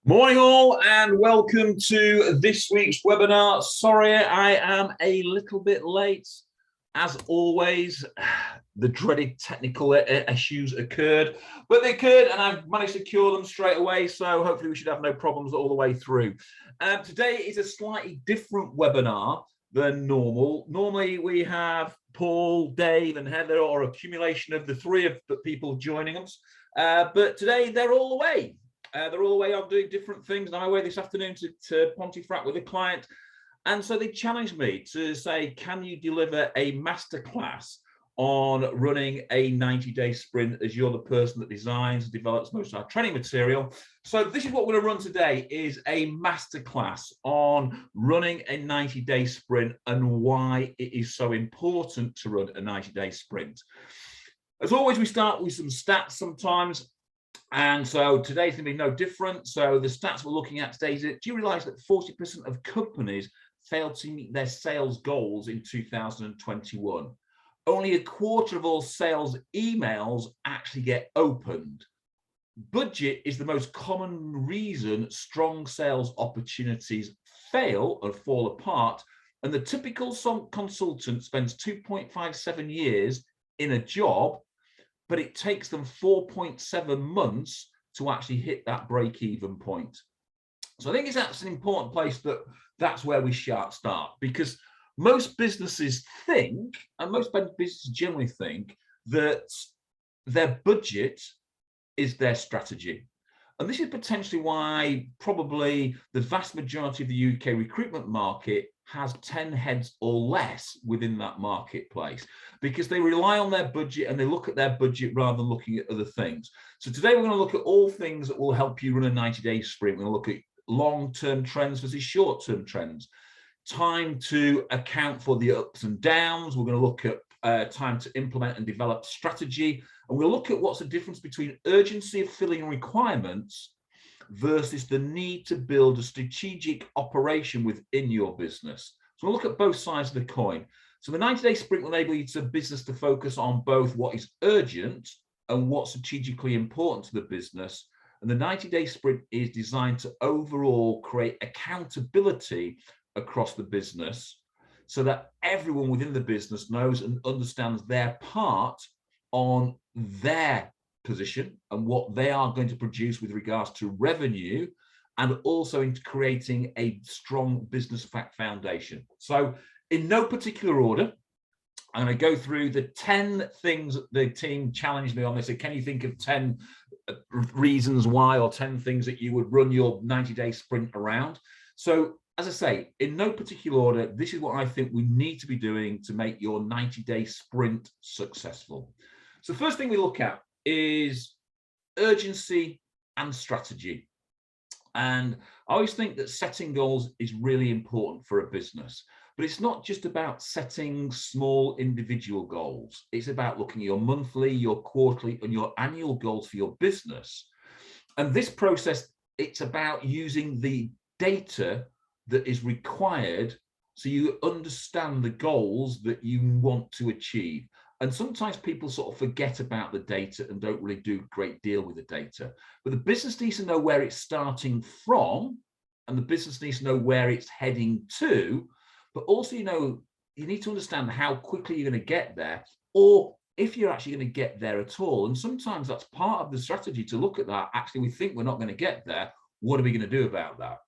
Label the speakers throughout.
Speaker 1: Morning all and welcome to this week's webinar. Sorry, I am a little bit late. As always, the dreaded technical issues occurred, but they occurred and I've managed to cure them straight away. So hopefully we should have no problems all the way through. Today is a slightly different webinar than normal. Normally we have Paul, Dave and Heather, or accumulation of the three of the people joining us. But today they're all away. They're all away on doing different things. And I'm away this afternoon to Pontefract with a client. And so they challenged me to say, can you deliver a masterclass on running a 90-day sprint as you're the person that designs and develops most of our training material? So this is what we're going to run today, is a masterclass on running a 90-day sprint and why it is so important to run a 90-day sprint. As always, we start with some stats sometimes. And so today's going to be no different. So the stats we're looking at today is, do you realize that 40% of companies failed to meet their sales goals in 2021? Only a quarter of all sales emails actually get opened. Budget is the most common reason strong sales opportunities fail or fall apart. And the typical consultant spends 2.57 years in a job, but it takes them 4.7 months to actually hit that break-even point. So I think that's an important place, that's where we start, because most businesses think, and most businesses generally think, that their budget is their strategy. And this is potentially why probably the vast majority of the UK recruitment market has 10 heads or less within that marketplace, because they rely on their budget and they look at their budget rather than looking at other things. So today we're going to look at all things that will help you run a 90-day sprint. We're going to look at long-term trends versus short-term trends, time to account for the ups and downs. We're going to look at time to implement and develop strategy. And we'll look at what's the difference between urgency of filling requirements versus the need to build a strategic operation within your business. So we'll look at both sides of the coin. So the 90-day sprint will enable you to business to focus on both what is urgent and what's strategically important to the business. And the 90-day sprint is designed to overall create accountability across the business so that everyone within the business knows and understands their part on their position and what they are going to produce with regards to revenue, and also into creating a strong business foundation. So in no particular order, I'm going to go through the 10 things the team challenged me on. They said, can you think of 10 reasons why, or 10 things that you would run your 90-day sprint around? So as I say, in no particular order, this is what I think we need to be doing to make your 90-day sprint successful. So the first thing we look at is urgency and strategy. And I always think that setting goals is really important for a business, but it's not just about setting small individual goals. It's about looking at your monthly, your quarterly, and your annual goals for your business. And this process, it's about using the data that is required so you understand the goals that you want to achieve. And sometimes people sort of forget about the data and don't really do a great deal with the data. But the business needs to know where it's starting from, and the business needs to know where it's heading to. But also, you need to understand how quickly you're going to get there, or if you're actually going to get there at all. And sometimes that's part of the strategy, to look at that. Actually, we think we're not going to get there. What are we going to do about that?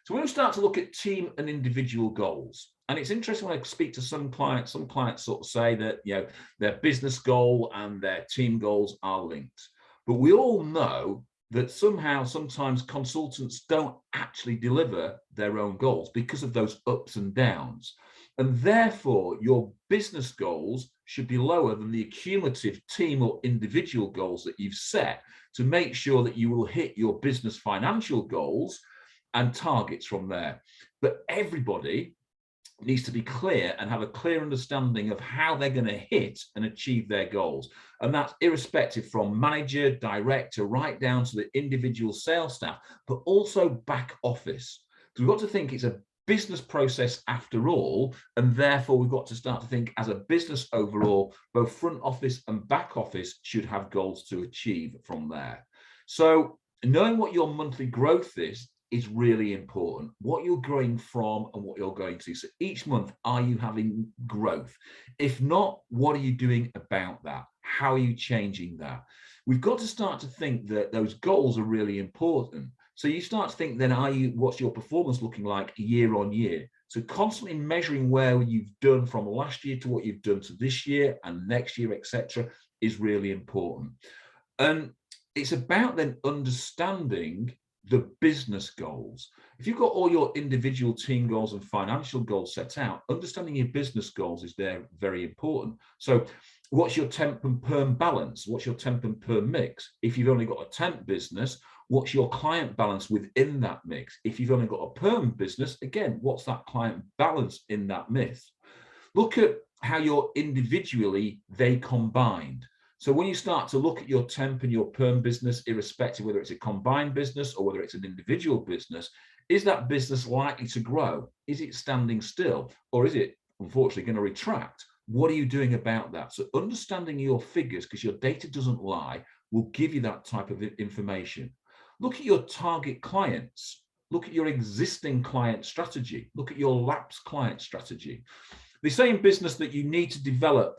Speaker 1: So we're going to start to look at team and individual goals. And it's interesting when I speak to some clients sort of say that, their business goal and their team goals are linked. But we all know that sometimes consultants don't actually deliver their own goals because of those ups and downs. And therefore, your business goals should be lower than the cumulative team or individual goals that you've set, to make sure that you will hit your business financial goals and targets from there. But everybody needs to be clear and have a clear understanding of how they're going to hit and achieve their goals. And that's irrespective from manager, director, right down to the individual sales staff, but also back office. So we've got to think it's a business process after all, and therefore we've got to start to think as a business overall, both front office and back office should have goals to achieve from there. So knowing what your monthly growth is really important. What you're growing from and what you're going to. So each month, are you having growth? If not, what are you doing about that? How are you changing that? We've got to start to think that those goals are really important. So you start to think then, what's your performance looking like year on year? So constantly measuring where you've done from last year to what you've done to this year and next year, etc., is really important. And it's about then understanding the business goals. If you've got all your individual team goals and financial goals set out, understanding your business goals is there very important. So what's your temp and perm balance? What's your temp and perm mix? If you've only got a temp business, what's your client balance within that mix? If you've only got a perm business, again, what's that client balance in that mix? Look at how you're individually they combined. So when you start to look at your temp and your perm business, irrespective whether it's a combined business or whether it's an individual business, is that business likely to grow? Is it standing still? Or is it, unfortunately, going to retract? What are you doing about that? So understanding your figures, because your data doesn't lie, will give you that type of information. Look at your target clients. Look at your existing client strategy. Look at your lapsed client strategy. The same business that you need to develop,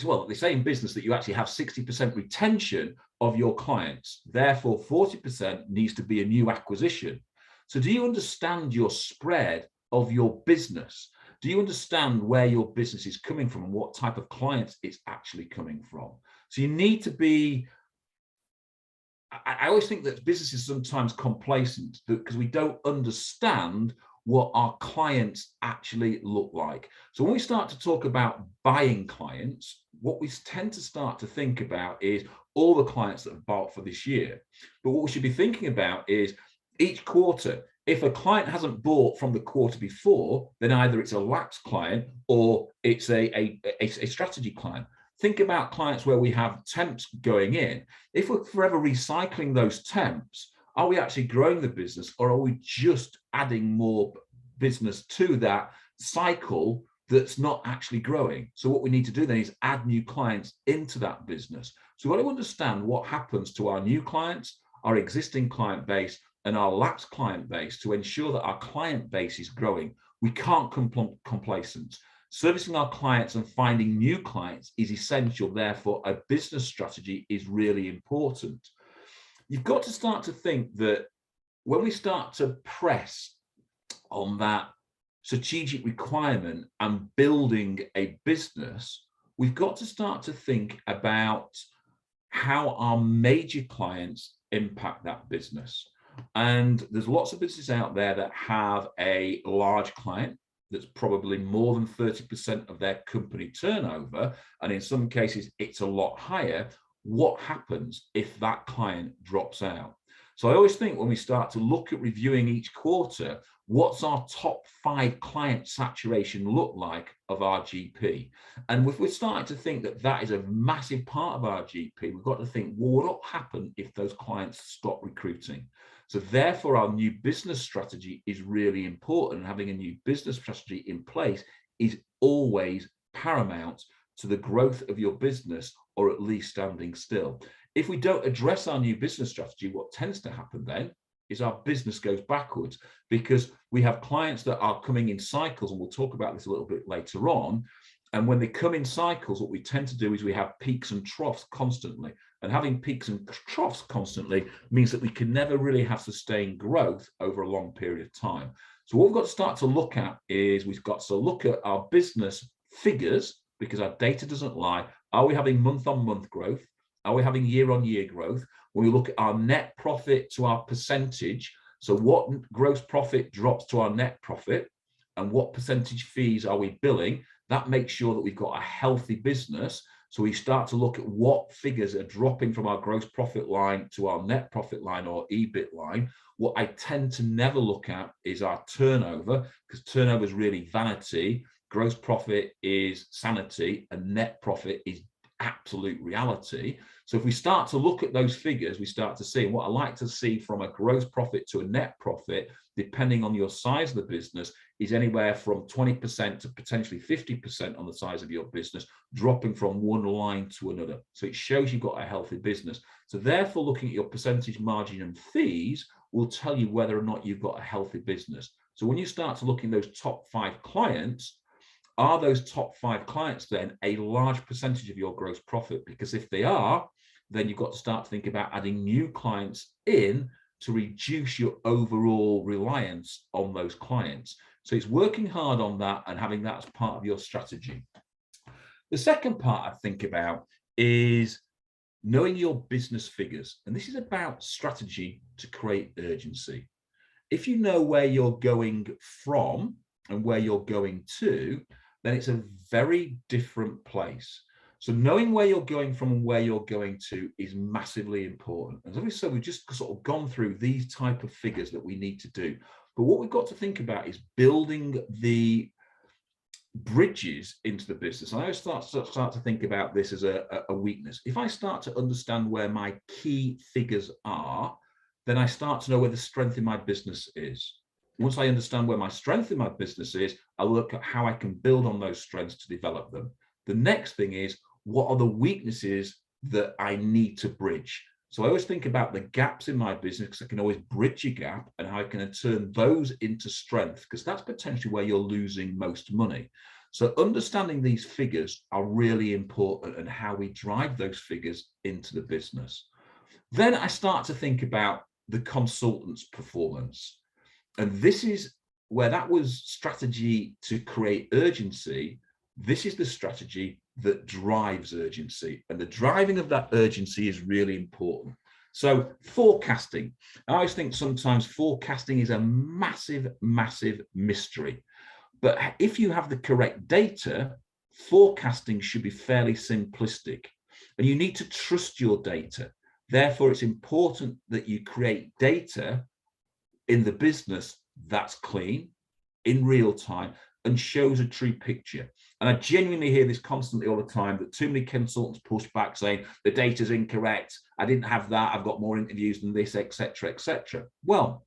Speaker 1: well, the same business that you actually have 60% retention of your clients. Therefore, 40% needs to be a new acquisition. So do you understand your spread of your business? Do you understand where your business is coming from and what type of clients it's actually coming from? So you need to be, I always think that business is sometimes complacent because we don't understand what our clients actually look like. So when we start to talk about buying clients, what we tend to start to think about is all the clients that have bought for this year. But what we should be thinking about is each quarter. If a client hasn't bought from the quarter before, then either it's a lapsed client or it's a strategy client. Think about clients where we have temps going in. If we're forever recycling those temps, are we actually growing the business, or are we just adding more business to that cycle that's not actually growing? So what we need to do then is add new clients into that business. So we've got to understand what happens to our new clients, our existing client base, and our lapsed client base to ensure that our client base is growing. We can't complacent. Servicing our clients and finding new clients is essential. Therefore, a business strategy is really important. You've got to start to think that when we start to press on that strategic requirement and building a business, we've got to start to think about how our major clients impact that business. And there's lots of businesses out there that have a large client that's probably more than 30% of their company turnover. And in some cases, it's a lot higher. What happens if that client drops out? So I always think when we start to look at reviewing each quarter, what's our top 5 client saturation look like of our GP? And if we're starting to think that that is a massive part of our GP, we've got to think, well, what will happen if those clients stop recruiting? So therefore, our new business strategy is really important. Having a new business strategy in place is always paramount to the growth of your business, or at least standing still. If we don't address our new business strategy, what tends to happen then is our business goes backwards, because we have clients that are coming in cycles, and we'll talk about this a little bit later on. And when they come in cycles, what we tend to do is we have peaks and troughs constantly. And having peaks and troughs constantly means that we can never really have sustained growth over a long period of time. So what we've got to start to look at is we've got to look at our business figures, because our data doesn't lie. Are we having month-on-month growth? Are we having year-on-year growth? When we look at our net profit to our percentage, so what gross profit drops to our net profit and what percentage fees are we billing, that makes sure that we've got a healthy business. So we start to look at what figures are dropping from our gross profit line to our net profit line or EBIT line. What I tend to never look at is our turnover, because turnover is really vanity, gross profit is sanity, and net profit is absolute reality. So if we start to look at those figures, we start to see, and what I like to see from a gross profit to a net profit, depending on your size of the business, is anywhere from 20% to potentially 50% on the size of your business, dropping from one line to another. So it shows you've got a healthy business. So therefore, looking at your percentage margin and fees will tell you whether or not you've got a healthy business. So when you start to look in those top 5 clients, are those top 5 clients then a large percentage of your gross profit? Because if they are, then you've got to start to think about adding new clients in to reduce your overall reliance on those clients. So it's working hard on that and having that as part of your strategy. The second part I think about is knowing your business figures. And this is about strategy to create urgency. If you know where you're going from and where you're going to, then it's a very different place. So knowing where you're going from and where you're going to is massively important. As we said, we've just sort of gone through these type of figures that we need to do. But what we've got to think about is building the bridges into the business. I always start to think about this as a weakness. If I start to understand where my key figures are, then I start to know where the strength in my business is. Once I understand where my strength in my business is, I look at how I can build on those strengths to develop them. The next thing is, what are the weaknesses that I need to bridge? So I always think about the gaps in my business, because I can always bridge a gap, and how I can turn those into strength, because that's potentially where you're losing most money. So understanding these figures are really important, and how we drive those figures into the business. Then I start to think about the consultant's performance. And this is where that was strategy to create urgency. This is the strategy that drives urgency, and the driving of that urgency is really important. So forecasting, I always think sometimes forecasting is a massive, massive mystery. But if you have the correct data, forecasting should be fairly simplistic, and you need to trust your data. Therefore, it's important that you create data in the business that's clean, in real time, and shows a true picture. And I genuinely hear this constantly all the time, that too many consultants push back saying the data's incorrect, I didn't have that, I've got more interviews than this, etc., etc. Well,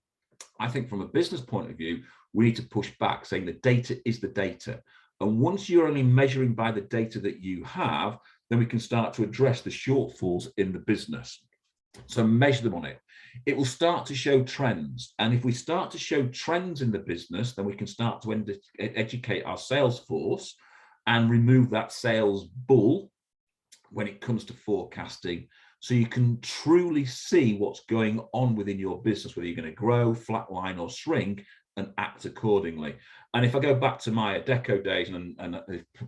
Speaker 1: I think from a business point of view, we need to push back saying the data is the data. And once you're only measuring by the data that you have, then we can start to address the shortfalls in the business. So measure them on it. It will start to show trends. And if we start to show trends in the business, then we can start to educate our sales force and remove that sales bull when it comes to forecasting. So you can truly see what's going on within your business, whether you're going to grow, flatline, or shrink, and act accordingly. And if I go back to my Adecco days, and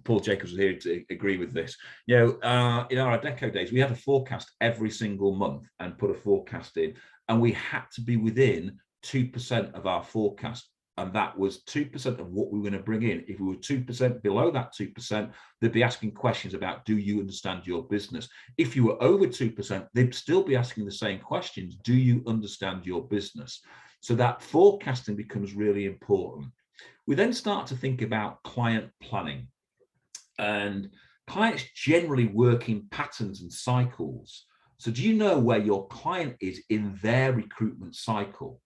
Speaker 1: Paul Jacobs was here to agree with this, in our Adecco days, we had a forecast every single month and put a forecast in, and we had to be within 2% of our forecast. And that was 2% of what we were going to bring in. If we were 2% below that 2%, they'd be asking questions about, do you understand your business? If you were over 2%, they'd still be asking the same questions. Do you understand your business? So that forecasting becomes really important. We then start to think about client planning. And clients generally work in patterns and cycles. So do you know where your client is in their recruitment cycle?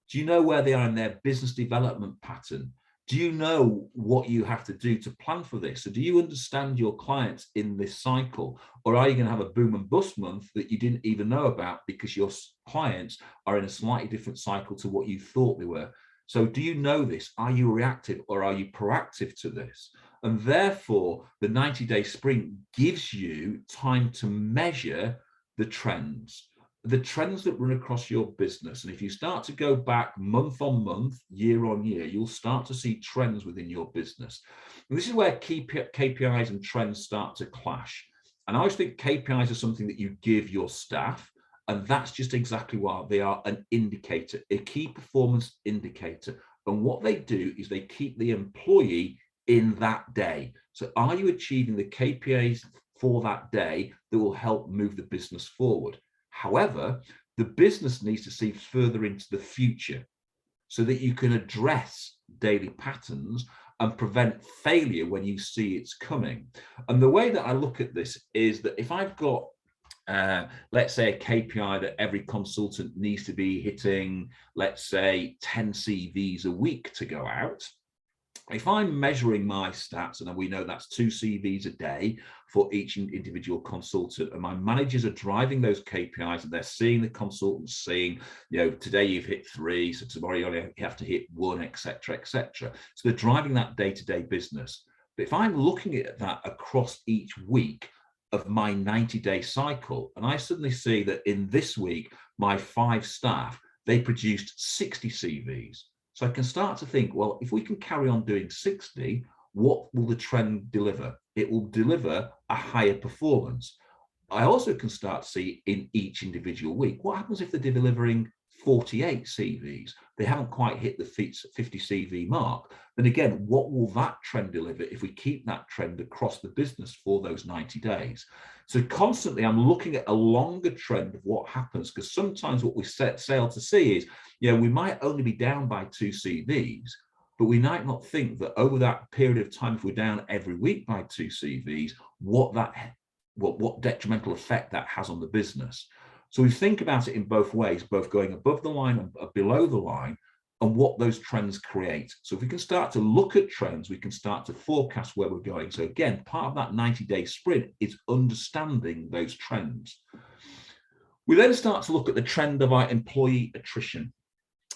Speaker 1: Do you know where they are in their business development pattern? Do you know what you have to do to plan for this? So do you understand your clients in this cycle? Or are you going to have a boom and bust month that you didn't even know about because your clients are in a slightly different cycle to what you thought they were? So do you know this? Are you reactive or are you proactive to this? And therefore, the 90-day sprint gives you time to measure the trends that run across your business. And if you start to go back month on month, year on year, you'll start to see trends within your business. And this is where KPIs and trends start to clash. And I always think KPIs are something that you give your staff, and that's just exactly what they are, an indicator, a key performance indicator. And what they do is they keep the employee in that day. So are you achieving the KPIs for that day that will help move the business forward? However, the business needs to see further into the future so that you can address daily patterns and prevent failure when you see it's coming. And the way that I look at this is that if I've got let's say a KPI that every consultant needs to be hitting, let's say 10 CVs a week to go out. If I'm measuring my stats, and we know that's 2 CVs a day for each individual consultant, and my managers are driving those KPIs, and they're seeing the consultants saying, today you've hit 3, so tomorrow you only have to hit 1, etc., etc. So they're driving that day-to-day business. But if I'm looking at that across each week of my 90-day cycle, and I suddenly see that in this week, my 5 staff, they produced 60 CVs. So I can start to think, well, if we can carry on doing 60, what will the trend deliver? It will deliver a higher performance. I also can start to see in each individual week, what happens if they're delivering 48 CVs? They haven't quite hit the 50 CV mark. Then again, what will that trend deliver if we keep that trend across the business for those 90 days? So constantly I'm looking at a longer trend of what happens, because sometimes what we sail to see is, we might only be down by 2 CVs, but we might not think that over that period of time, if we're down every week by 2 CVs, what detrimental effect that has on the business. So we think about it in both ways, both going above the line and below the line, and what those trends create. So if we can start to look at trends, we can start to forecast where we're going. So again, part of that 90-day sprint is understanding those trends. We then start to look at the trend of our employee attrition.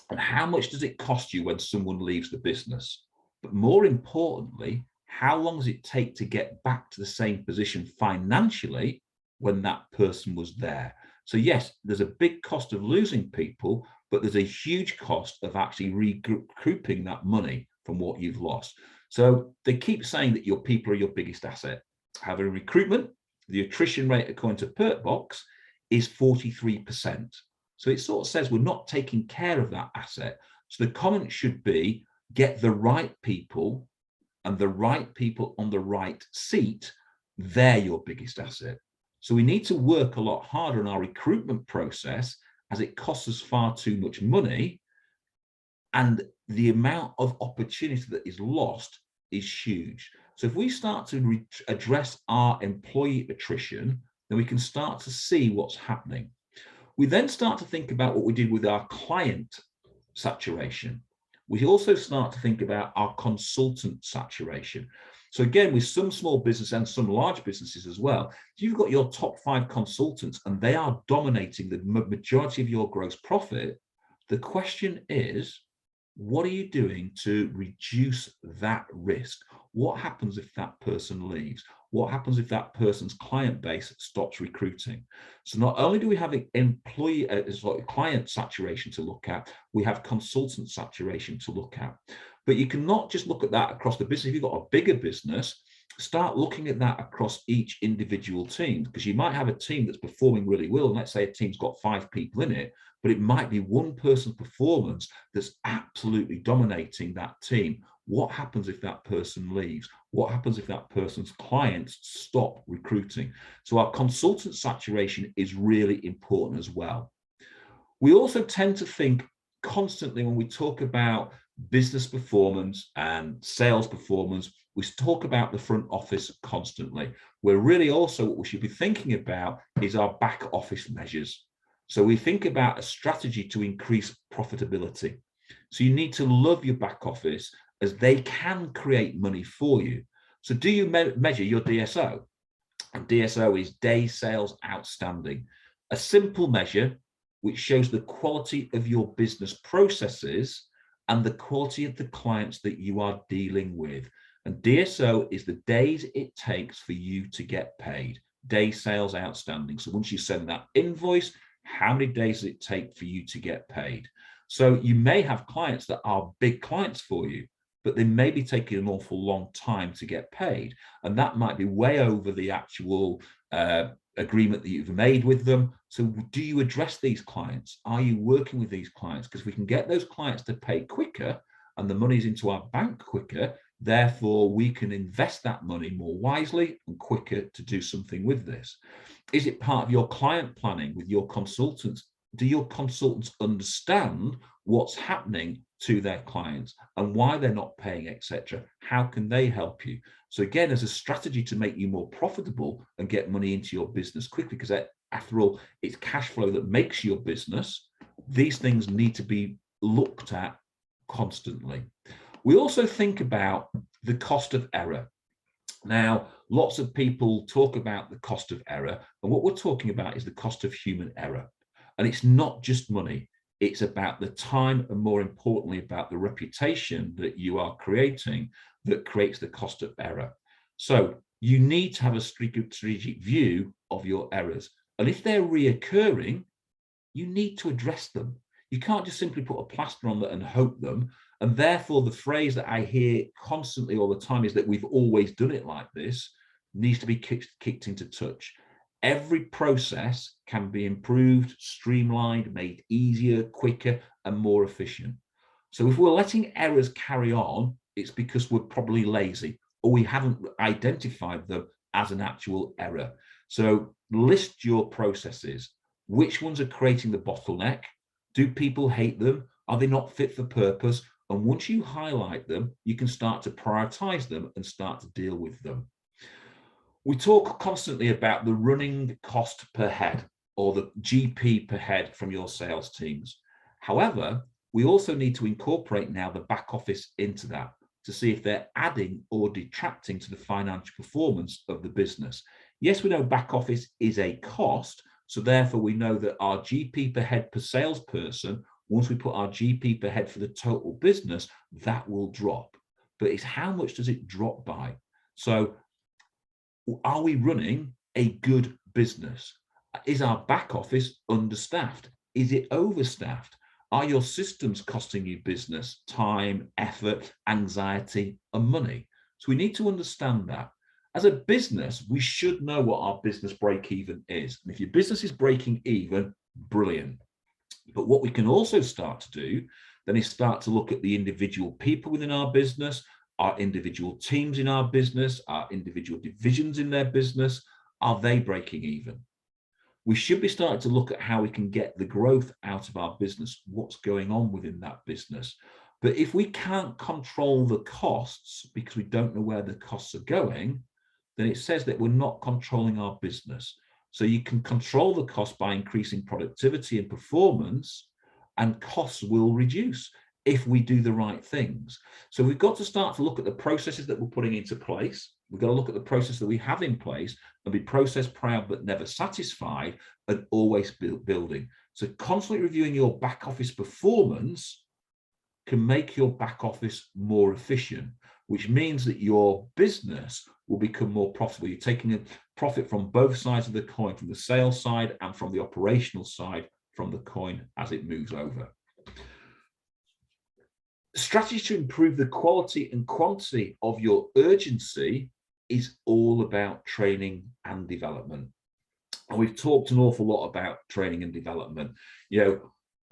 Speaker 1: And how much does it cost you when someone leaves the business? But more importantly, how long does it take to get back to the same position financially when that person was there? So yes, there's a big cost of losing people, but there's a huge cost of actually recouping that money from what you've lost. So they keep saying that your people are your biggest asset. However, in recruitment, the attrition rate according to Perkbox is 43%. So it sort of says we're not taking care of that asset. So the comment should be, get the right people, and the right people on the right seat, they're your biggest asset. So we need to work a lot harder on our recruitment process, as it costs us far too much money, and the amount of opportunity that is lost is huge. So if we start to address our employee attrition, then we can start to see what's happening. We then start to think about what we did with our client saturation. We also start to think about our consultant saturation. So again, with some small business and some large businesses as well, you've got your top 5 consultants and they are dominating the majority of your gross profit. The question is, what are you doing to reduce that risk? What happens if that person leaves? What happens if that person's client base stops recruiting? So not only do we have client saturation to look at, we have consultant saturation to look at. But you cannot just look at that across the business. If you've got a bigger business, start looking at that across each individual team, because you might have a team that's performing really well. And let's say a team's got 5 people in it, but it might be one person's performance that's absolutely dominating that team. What happens if that person leaves? What happens if that person's clients stop recruiting? So our consultant saturation is really important as well. We also tend to think constantly when we talk about business performance and sales performance, we talk about the front office constantly. We're really also, what we should be thinking about is our back office measures. So we think about a strategy to increase profitability. So you need to love your back office, as they can create money for you. So do you measure your DSO? And DSO is Day Sales Outstanding, a simple measure which shows the quality of your business processes and the quality of the clients that you are dealing with. And DSO is the days it takes for you to get paid. Day Sales Outstanding. So once you send that invoice, how many days does it take for you to get paid? So you may have clients that are big clients for you, but they may be taking an awful long time to get paid. And that might be way over the actual agreement that you've made with them. So do you address these clients? Are you working with these clients? Because we can get those clients to pay quicker and the money's into our bank quicker. Therefore, we can invest that money more wisely and quicker to do something with this. Is it part of your client planning with your consultants? Do your consultants understand what's happening to their clients and why they're not paying, etc.? How can they help you? So again, as a strategy to make you more profitable and get money into your business quickly, because after all, it's cash flow that makes your business. These things need to be looked at constantly. We also think about the cost of error. Now, lots of people talk about the cost of error, and what we're talking about is the cost of human error. And it's not just money. It's about the time, and more importantly, about the reputation that you are creating that creates the cost of error. So you need to have a strategic view of your errors. And if they're reoccurring, you need to address them. You can't just simply put a plaster on that and hope them. And therefore, the phrase that I hear constantly all the time is that we've always done it like this needs to be kicked into touch. Every process can be improved, streamlined, made easier, quicker, and more efficient. So if we're letting errors carry on, it's because we're probably lazy or we haven't identified them as an actual error. So list your processes. Which ones are creating the bottleneck? Do people hate them? Are they not fit for purpose? And once you highlight them, you can start to prioritize them and start to deal with them. We talk constantly about the running cost per head or the GP per head from your sales teams. However, we also need to incorporate now the back office into that to see if they're adding or detracting to the financial performance of the business. Yes, we know back office is a cost, so therefore we know that our GP per head per salesperson, once we put our GP per head for the total business, that will drop. But it's how much does it drop by? So are we running a good business? Is our back office understaffed? Is it overstaffed? Are your systems costing you business, time, effort, anxiety, and money? So we need to understand that. As a business, we should know what our business break even is. And if your business is breaking even, brilliant. But what we can also start to do then is start to look at the individual people within our business, our individual teams in our business, our individual divisions in their business. Are they breaking even? We should be starting to look at how we can get the growth out of our business, what's going on within that business. But if we can't control the costs because we don't know where the costs are going, then it says that we're not controlling our business. So you can control the cost by increasing productivity and performance, and costs will reduce if we do the right things. So we've got to start to look at the processes that we're putting into place. We've got to look at the process that we have in place and be process proud but never satisfied, and always building. So constantly reviewing your back office performance can make your back office more efficient, which means that your business will become more profitable. You're taking a profit from both sides of the coin, from the sales side and from the operational side from the coin as it moves over. Strategy to improve the quality and quantity of your urgency is all about training and development. And we've talked an awful lot about training and development.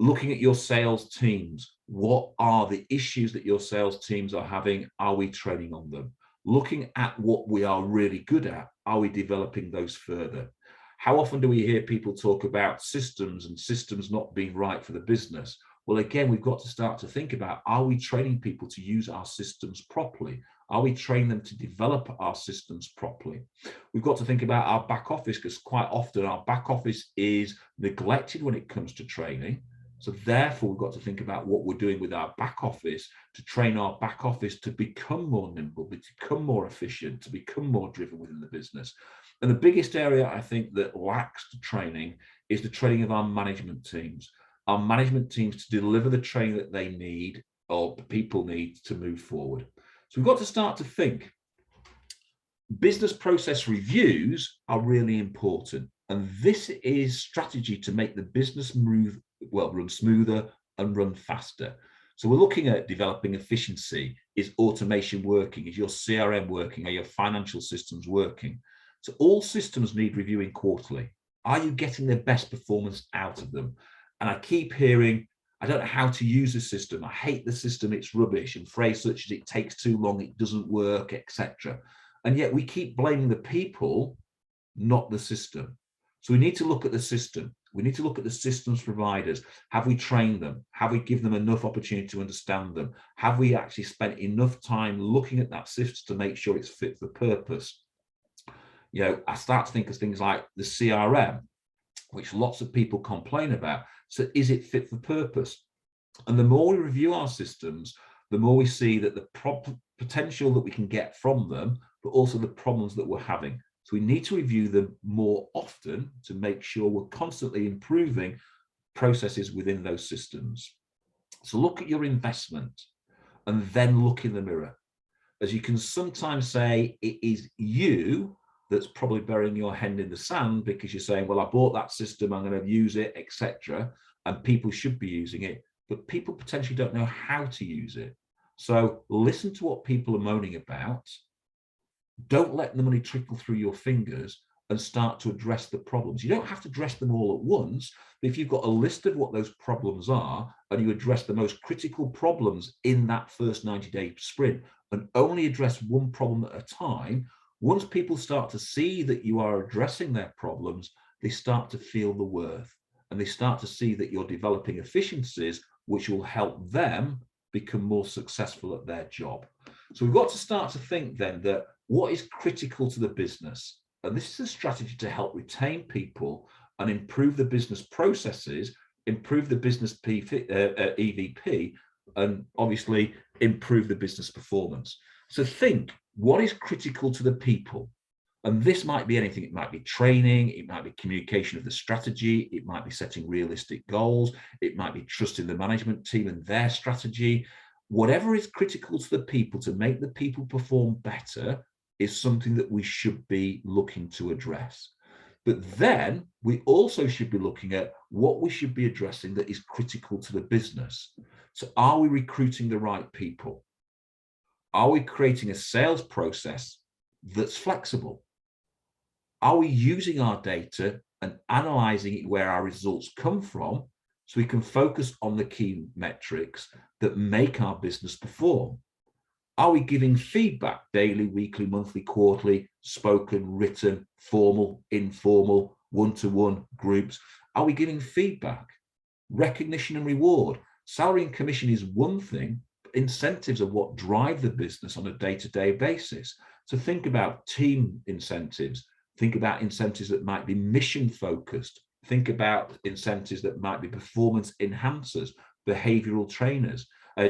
Speaker 1: Looking at your sales teams, what are the issues that your sales teams are having? Are we training on them? Looking at what we are really good at, are we developing those further? How often do we hear people talk about systems and systems not being right for the business? Well, again, we've got to start to think about, are we training people to use our systems properly? Are we training them to develop our systems properly? We've got to think about our back office, because quite often our back office is neglected when it comes to training. So therefore, we've got to think about what we're doing with our back office to train our back office to become more nimble, to become more efficient, to become more driven within the business. And the biggest area I think that lacks training is the training of our management teams. Our management teams to deliver the training that they need or people need to move forward. So we've got to start to think. Business process reviews are really important. And this is strategy to make the business run smoother and run faster. So we're looking at developing efficiency. Is automation working? Is your CRM working? Are your financial systems working? So all systems need reviewing quarterly. Are you getting the best performance out of them? And I keep hearing, I don't know how to use the system. I hate the system. It's rubbish. And phrase such as it takes too long, it doesn't work, etc. And yet we keep blaming the people, not the system. So we need to look at the system. We need to look at the systems providers. Have we trained them? Have we given them enough opportunity to understand them? Have we actually spent enough time looking at that system to make sure it's fit for purpose? I start to think of things like the CRM. which lots of people complain about. So is it fit for purpose? And the more we review our systems, the more we see that the potential that we can get from them, but also the problems that we're having. So we need to review them more often to make sure we're constantly improving processes within those systems. So look at your investment and then look in the mirror. As you can sometimes say, it is you that's probably burying your head in the sand because you're saying, well, I bought that system, I'm going to use it, etc. And people should be using it, but people potentially don't know how to use it. So listen to what people are moaning about. Don't let the money trickle through your fingers and start to address the problems. You don't have to address them all at once, but if you've got a list of what those problems are and you address the most critical problems in that first 90-day sprint and only address one problem at a time, once people start to see that you are addressing their problems, they start to feel the worth and they start to see that you're developing efficiencies which will help them become more successful at their job. So we've got to start to think then that what is critical to the business? And this is a strategy to help retain people and improve the business processes, improve the business EVP, and obviously improve the business performance. So think, what is critical to the people? And this might be anything. It might be training, it might be communication of the strategy, it might be setting realistic goals, it might be trusting the management team and their strategy. Whatever is critical to the people to make the people perform better is something that we should be looking to address. But then we also should be looking at what we should be addressing that is critical to the business. So are we recruiting the right people? Are we creating a sales process that's flexible? Are we using our data and analyzing it where our results come from so we can focus on the key metrics that make our business perform? Are we giving feedback daily, weekly, monthly, quarterly, spoken, written, formal, informal, one-to-one groups? Are we giving feedback? Recognition and reward. Salary and commission is one thing, but incentives are what drive the business on a day-to-day basis. So think about team incentives. Think about incentives that might be mission focused. Think about incentives that might be performance enhancers, behavioral trainers,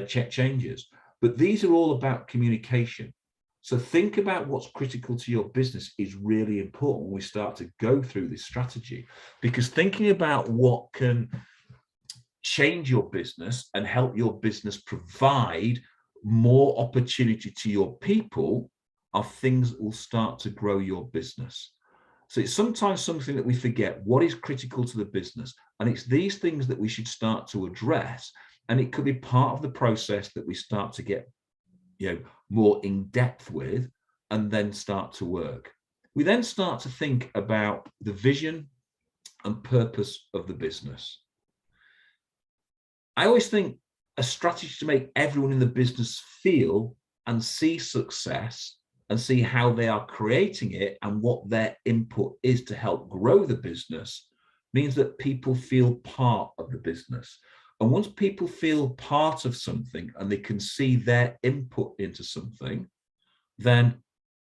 Speaker 1: changes. But these are all about communication. So think about what's critical to your business is really important when we start to go through this strategy, because thinking about what can change your business and help your business provide more opportunity to your people are things that will start to grow your business. So it's sometimes something that we forget, what is critical to the business. And it's these things that we should start to address. And it could be part of the process that we start to get, more in depth with and then start to work. We then start to think about the vision and purpose of the business. I always think a strategy to make everyone in the business feel and see success and see how they are creating it and what their input is to help grow the business means that people feel part of the business. And once people feel part of something and they can see their input into something, then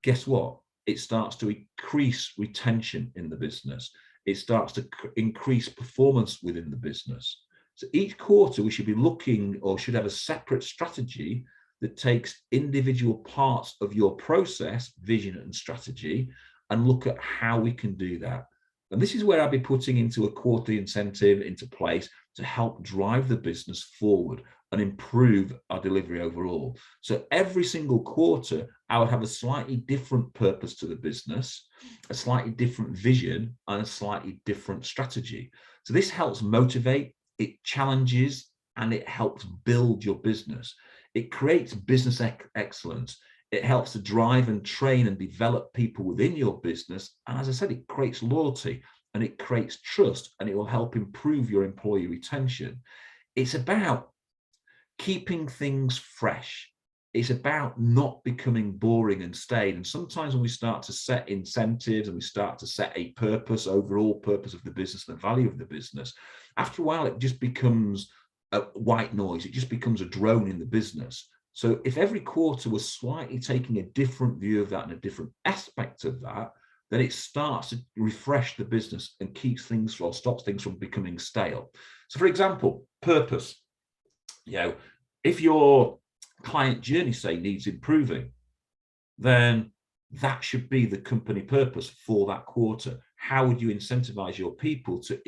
Speaker 1: guess what? It starts to increase retention in the business. It starts to increase performance within the business. So each quarter we should be looking or should have a separate strategy that takes individual parts of your process, vision and strategy, and look at how we can do that. And this is where I'll be putting into a quarterly incentive into place to help drive the business forward and improve our delivery overall. So every single quarter, I would have a slightly different purpose to the business, a slightly different vision, and a slightly different strategy. So this helps motivate, it challenges, and it helps build your business. It creates business excellence. It helps to drive and train and develop people within your business. And as I said, it creates loyalty and it creates trust, and it will help improve your employee retention. It's about keeping things fresh. It's about not becoming boring and staid. And sometimes when we start to set incentives and we start to set a purpose, overall purpose of the business, the value of the business, after a while, it just becomes a white noise. It just becomes a drone in the business. So if every quarter was slightly taking a different view of that and a different aspect of that, then it starts to refresh the business and keeps things, or stops things from becoming stale. So for example, purpose. If your client journey, say, needs improving, then that should be the company purpose for that quarter. How would you incentivize your people to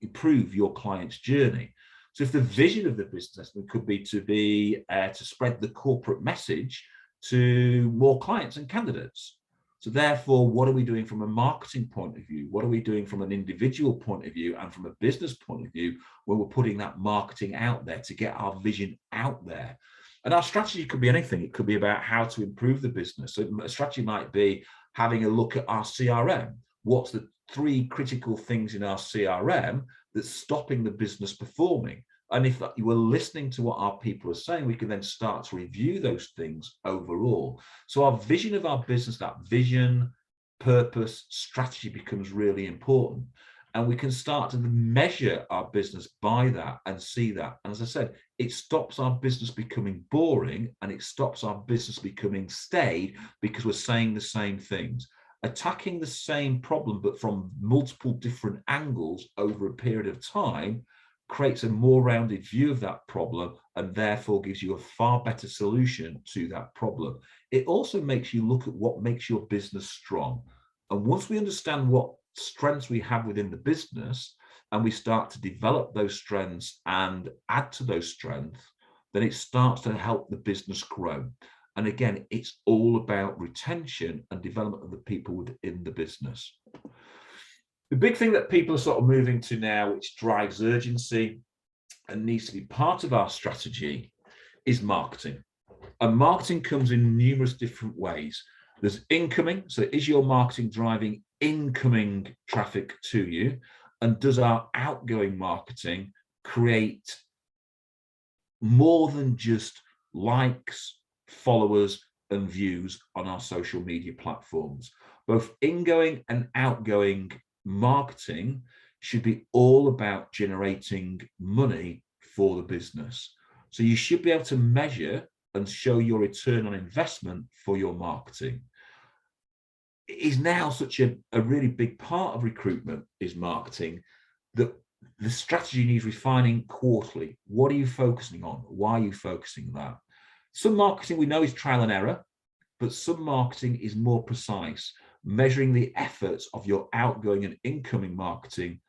Speaker 1: improve your client's journey? So if the vision of the business could be to spread the corporate message to more clients and candidates. So therefore, what are we doing from a marketing point of view? What are we doing from an individual point of view and from a business point of view when we're putting that marketing out there to get our vision out there? And our strategy could be anything. It could be about how to improve the business. So a strategy might be having a look at our CRM. What's the 3 critical things in our CRM that's stopping the business performing? And if you were listening to what our people are saying, we can then start to review those things overall. So our vision of our business, that vision, purpose, strategy becomes really important. And we can start to measure our business by that and see that. And as I said, it stops our business becoming boring and it stops our business becoming staid because we're saying the same things. Attacking the same problem, but from multiple different angles over a period of time, creates a more rounded view of that problem and therefore gives you a far better solution to that problem. It also makes you look at what makes your business strong. And once we understand what strengths we have within the business and we start to develop those strengths and add to those strengths, then it starts to help the business grow. And again, it's all about retention and development of the people within the business. The big thing that people are sort of moving to now, which drives urgency and needs to be part of our strategy, is marketing. And marketing comes in numerous different ways. There's incoming. So is your marketing driving incoming traffic to you? And does our outgoing marketing create more than just likes, followers, and views on our social media platforms? Both ingoing and outgoing marketing should be all about generating money for the business. So you should be able to measure and show your return on investment for your marketing. It is now such a really big part of recruitment is marketing, that the strategy needs refining quarterly. What are you focusing on? Why are you focusing on that? Some marketing we know is trial and error, but some marketing is more precise. Measuring the efforts of your outgoing and incoming marketing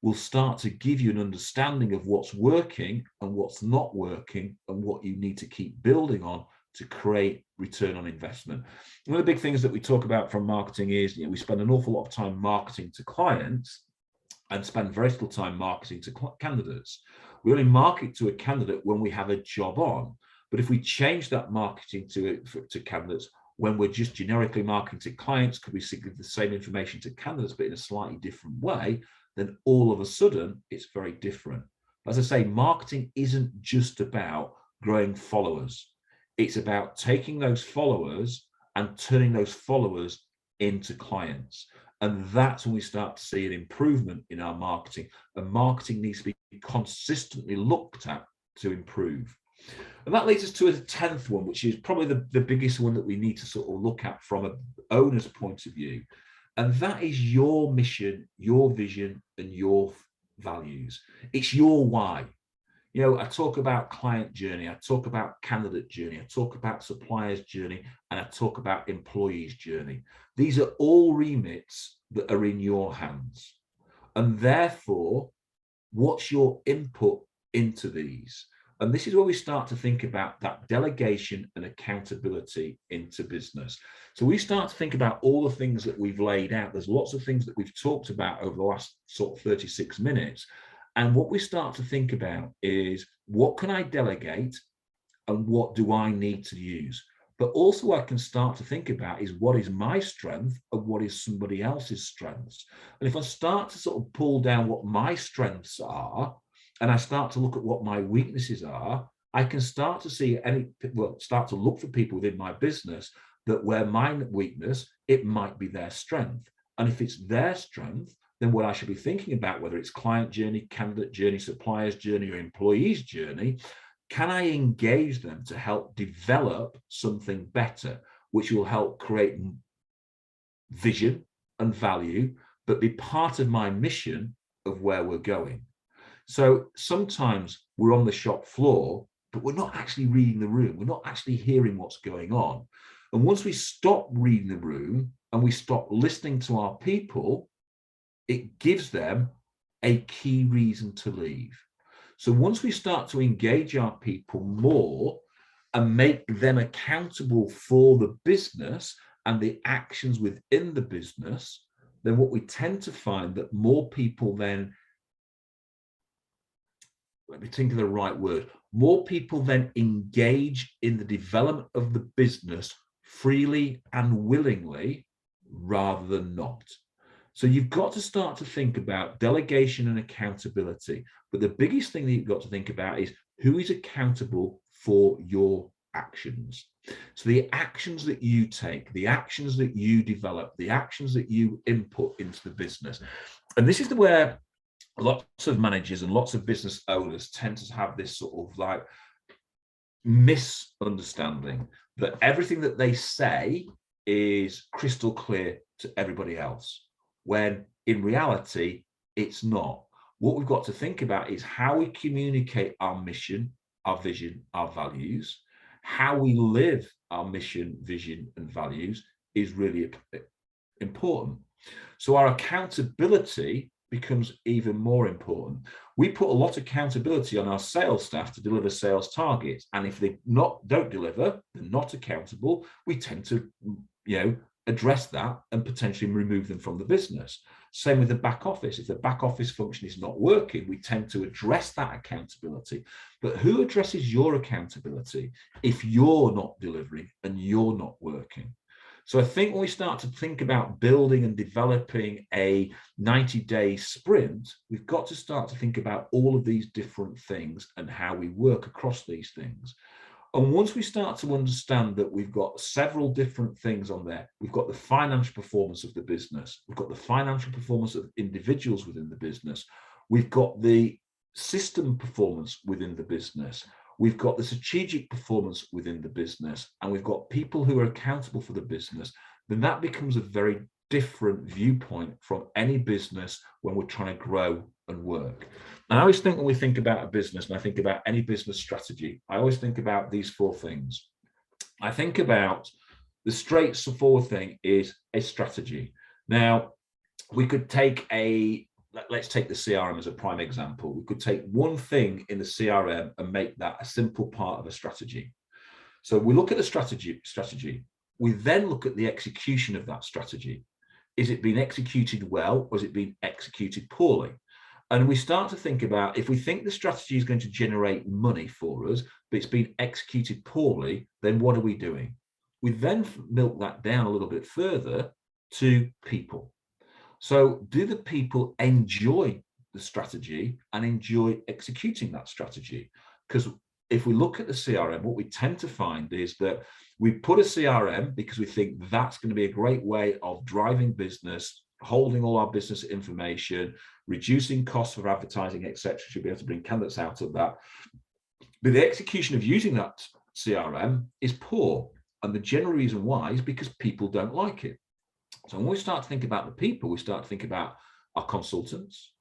Speaker 1: will start to give you an understanding of what's working and what's not working and what you need to keep building on to create return on investment. One of the big things that we talk about from marketing is, we spend an awful lot of time marketing to clients and spend very little time marketing to candidates. We only market to a candidate when we have a job on. But if we change that marketing to candidates, when we're just generically marketing to clients, could we give the same information to candidates, but in a slightly different way, then all of a sudden it's very different. As I say, marketing isn't just about growing followers. It's about taking those followers and turning those followers into clients. And that's when we start to see an improvement in our marketing. And marketing needs to be consistently looked at to improve. And that leads us to a 10th one, which is probably the biggest one that we need to sort of look at from an owner's point of view. And that is your mission, your vision, and your values. It's your why. I talk about client journey, I talk about candidate journey, I talk about supplier's journey, and I talk about employee's journey. These are all remits that are in your hands. And therefore, what's your input into these? And this is where we start to think about that delegation and accountability into business. So we start to think about all the things that we've laid out. There's lots of things that we've talked about over the last sort of 36 minutes. And what we start to think about is, what can I delegate and what do I need to use? But also what I can start to think about is, what is my strength and what is somebody else's strengths? And if I start to sort of pull down what my strengths are, and I start to look at what my weaknesses are, I can start to see start to look for people within my business that where my weakness, it might be their strength. And if it's their strength, then what I should be thinking about, whether it's client journey, candidate journey, supplier's journey, or employee's journey, can I engage them to help develop something better, which will help create vision and value, but be part of my mission of where we're going. So sometimes we're on the shop floor, but we're not actually reading the room. We're not actually hearing what's going on. And once we stop reading the room and we stop listening to our people, it gives them a key reason to leave. So once we start to engage our people more and make them accountable for the business and the actions within the business, then what we tend to find that more people then, let me think of the right word, more people then engage in the development of the business freely and willingly rather than not. So you've got to start to think about delegation and accountability. But the biggest thing that you've got to think about is who is accountable for your actions. So the actions that you take, the actions that you develop, the actions that you input into the business. And this is where lots of managers and lots of business owners tend to have this sort of like misunderstanding that everything that they say is crystal clear to everybody else, when in reality, it's not. What we've got to think about is how we communicate our mission, our vision, our values, how we live our mission, vision, and values is really important. So our accountability becomes even more important. We put a lot of accountability on our sales staff to deliver sales targets. And if they don't deliver, they're not accountable, we tend to, address that and potentially remove them from the business. Same with the back office. If the back office function is not working, we tend to address that accountability. But who addresses your accountability if you're not delivering and you're not working? So I think when we start to think about building and developing a 90-day sprint, we've got to start to think about all of these different things and how we work across these things. And once we start to understand that we've got several different things on there, we've got the financial performance of the business, we've got the financial performance of individuals within the business, we've got the system performance within the business, we've got the strategic performance within the business, and we've got people who are accountable for the business, then that becomes a very different viewpoint from any business when we're trying to grow and work. And I always think when we think about a business, and I think about any business strategy, I always think about these four things. I think about the straightforward thing is a strategy. Now, we could take let's take the CRM as a prime example. We could take one thing in the CRM and make that a simple part of a strategy. So we look at the strategy. We then look at the execution of that strategy. Is it being executed well, or is it being executed poorly? And we start to think about, if we think the strategy is going to generate money for us, but it's been executed poorly, then what are we doing? We then milk that down a little bit further to people. So do the people enjoy the strategy and enjoy executing that strategy? Because if we look at the CRM, what we tend to find is that we put a CRM because we think that's going to be a great way of driving business, holding all our business information, reducing costs for advertising, etc. Should be able to bring candidates out of that. But the execution of using that CRM is poor. And the general reason why is because people don't like it. So when we start to think about the people, we start to think about our consultants,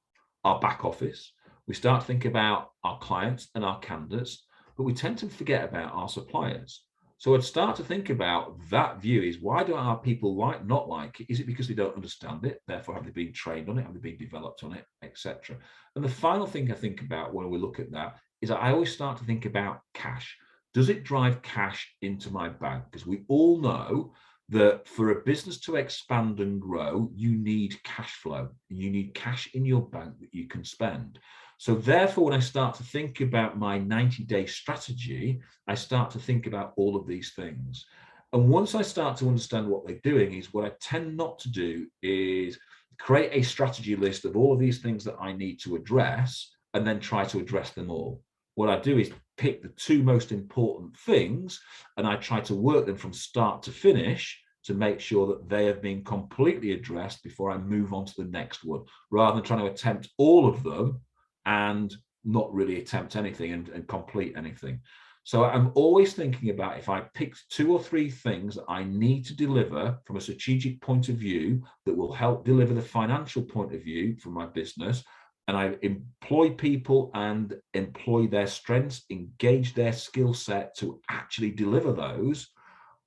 Speaker 1: our back office, we start to think about our clients and our candidates, but we tend to forget about our suppliers. So I'd start to think about that view is, why do our people not like it? Is it because they don't understand it? Therefore, have they been trained on it? Have they been developed on it, etc.? And the final thing I think about when we look at that is that I always start to think about cash. Does it drive cash into my bank? Because we all know that for a business to expand and grow, you need cash flow. You need cash in your bank that you can spend. So therefore, when I start to think about my 90-day strategy, I start to think about all of these things. And once I start to understand what they're doing, is what I tend not to do is create a strategy list of all of these things that I need to address and then try to address them all. What I do is pick the two most important things and I try to work them from start to finish to make sure that they have been completely addressed before I move on to the next one, rather than trying to attempt all of them and not really attempt anything and complete anything. So I'm always thinking about, if I pick 2 or 3 things that I need to deliver from a strategic point of view that will help deliver the financial point of view for my business, and I employ people and employ their strengths, engage their skill set to actually deliver those,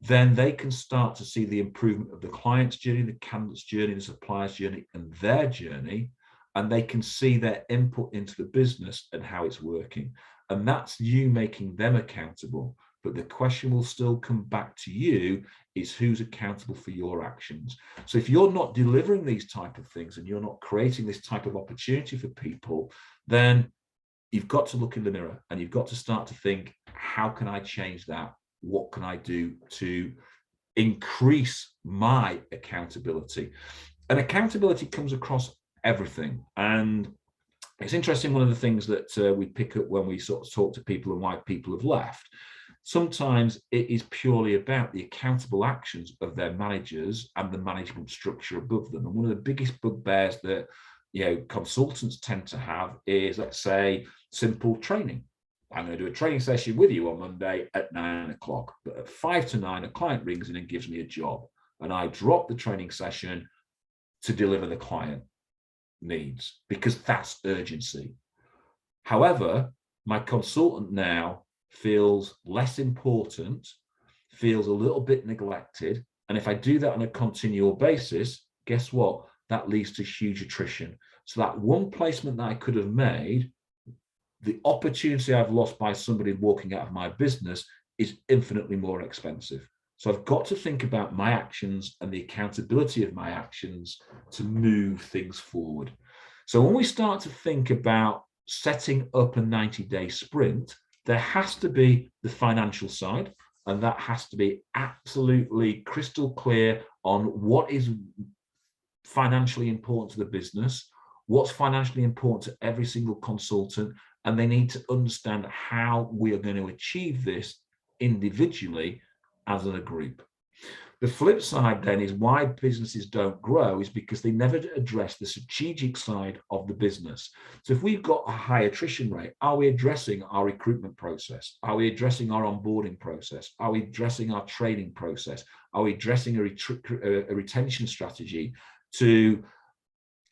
Speaker 1: then they can start to see the improvement of the client's journey, the candidate's journey, the supplier's journey, and their journey, and they can see their input into the business and how it's working. And that's you making them accountable. But the question will still come back to you, is who's accountable for your actions. So if you're not delivering these type of things and you're not creating this type of opportunity for people, then you've got to look in the mirror and you've got to start to think, how can I change that? What can I do to increase my accountability? And accountability comes across everything. And it's interesting, one of the things that we pick up when we sort of talk to people and why people have left, sometimes it is purely about the accountable actions of their managers and the management structure above them. And one of the biggest bugbears that consultants tend to have is, let's say, simple training. I'm going to do a training session with you on Monday at 9 o'clock, but at 5 to 9, a client rings in and gives me a job, and I drop the training session to deliver the client needs because that's urgency. However, my consultant now feels less important, feels a little bit neglected, and if I do that on a continual basis, guess what? That leads to huge attrition. So that one placement that I could have made, the opportunity I've lost by somebody walking out of my business is infinitely more expensive. So I've got to think about my actions and the accountability of my actions to move things forward. So when we start to think about setting up a 90-day sprint, there has to be the financial side, and that has to be absolutely crystal clear on what is financially important to the business, what's financially important to every single consultant, and they need to understand how we are going to achieve this individually as a group. The flip side then is why businesses don't grow is because they never address the strategic side of the business. So if we've got a high attrition rate, are we addressing our recruitment process? Are we addressing our onboarding process? Are we addressing our training process? Are we addressing a retention strategy to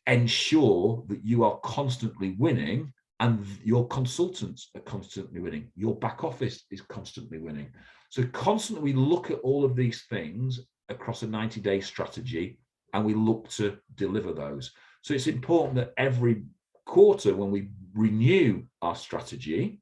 Speaker 1: ensure that you are constantly winning and your consultants are constantly winning, your back office is constantly winning? So constantly we look at all of these things across a 90-day strategy and we look to deliver those. So it's important that every quarter when we renew our strategy,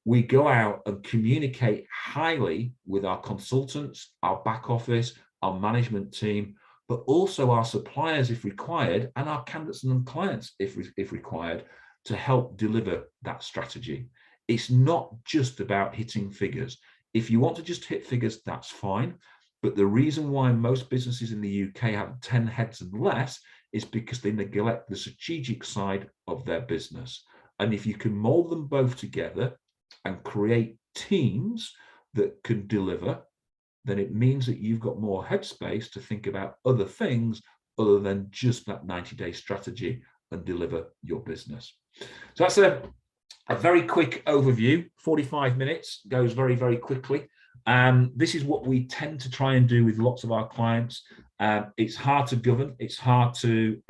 Speaker 1: we go out and communicate highly with our consultants, our back office, our management team, but also our suppliers if required, and our candidates and clients if required, to help deliver that strategy. It's not just about hitting figures. If you want to just hit figures, that's fine. But the reason why most businesses in the UK have 10 heads and less is because they neglect the strategic side of their business. And if you can mold them both together and create teams that can deliver, then it means that you've got more headspace to think about other things other than just that 90-day strategy and deliver your business. So that's a very quick overview. 45 minutes goes very, very quickly. This is what we tend to try and do with lots of our clients. It's hard to govern, it's hard to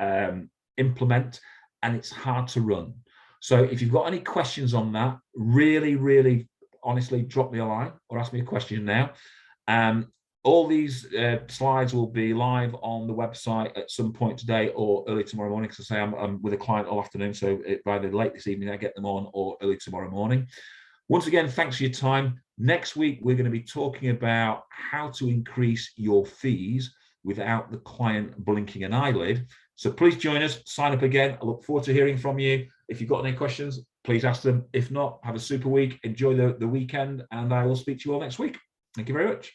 Speaker 1: implement, and it's hard to run. So if you've got any questions on that, really, really honestly, drop me a line or ask me a question now. All these slides will be live on the website at some point today or early tomorrow morning. Because I say I'm with a client all afternoon, so either late this evening I get them on or early tomorrow morning. Once again, thanks for your time. Next week, we're going to be talking about how to increase your fees without the client blinking an eyelid. So please join us, sign up again. I look forward to hearing from you. If you've got any questions, please ask them. If not, have a super week, enjoy the weekend, and I will speak to you all next week. Thank you very much.